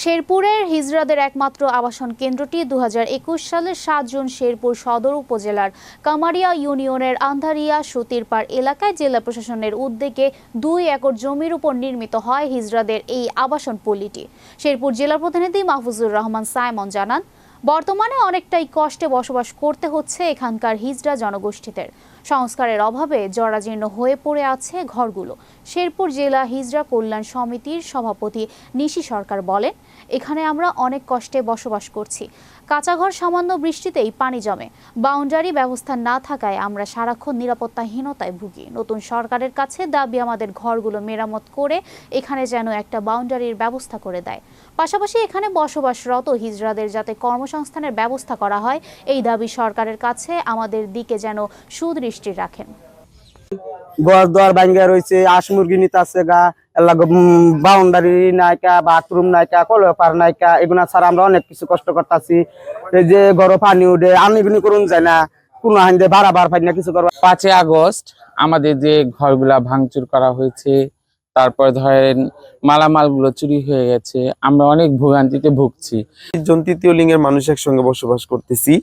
শেরপুরের হিজড়াদের একমাত্র আবাসন কেন্দ্রটি 2021 সালের 7 জুন শেরপুর সদর উপজেলার কামারিয়া ইউনিয়নের আন্ধারিয়া সুতিরপাড় এলাকায় জেলা প্রশাসনের উদ্যোগে 2 একর জমির উপর নির্মিত হয় হিজড়াদের এই আবাসন পল্লীটি। শেরপুর জেলা প্রতিনিধি মাহফুজুর রহমান সাইমন জানান, বর্তমানে অনেকটাই কষ্টে বসবাস করতে হচ্ছে এখানকার হিজড়া জনগোষ্ঠীদের। সংস্কারের অভাবে জরাজীর্ণ হয়ে পড়ে আছে ঘরগুলো। শেরপুর জেলা হিজড়া কল্যাণ সমিতির সভাপতি নিশি সরকার বলেন, এখানে আমরা অনেক কষ্টে বসবাস করছি। কাঁচা ঘর সামান্য বৃষ্টিতেই পানি জমে। বাউন্ডারি ব্যবস্থা না থাকায় আমরা সারাক্ষণ নিরাপত্তাহীনতায় ভুগি। নতুন সরকারের কাছে দাবি আমাদের ঘরগুলো মেরামত করে এখানে যেন একটা বাউন্ডারির ব্যবস্থা করে দেয়। পাশাপাশি এখানে বসবাসরত হিজড়াদের যাতে কর্মসংস্থানের ব্যবস্থা করা হয়, এই দাবি সরকারের কাছে আমাদের দিকে যেন সুদৃষ্টি রাখেন। ঘর দোয়ার ভাঙ্গা রয়েছে, হাঁস মুরগি নিতে আছে গা, বাউন্ডারি নাইকা, বাথরুম নাইকা, কলপার নাইকা, এগুলা ছাড়া আমরা অনেক কিছু কষ্ট করতেছি। এই যে ঘর পানি উঠে আনিগুনি করুন যায় না, কোনো হাইন্দে বাড়াবার পাই না কিছু করবো। 5 আগস্ট আমাদের যে ঘরগুলা ভাঙচুর করা হয়েছে, তারপরে ধরেন মালামালগুলো চুরি হয়ে গেছে, আমরা অনেক ভোগান্তিতে ভুগছি। জন তৃতীয় লিঙ্গের মানুষ একসঙ্গে বসবাস করতেছি।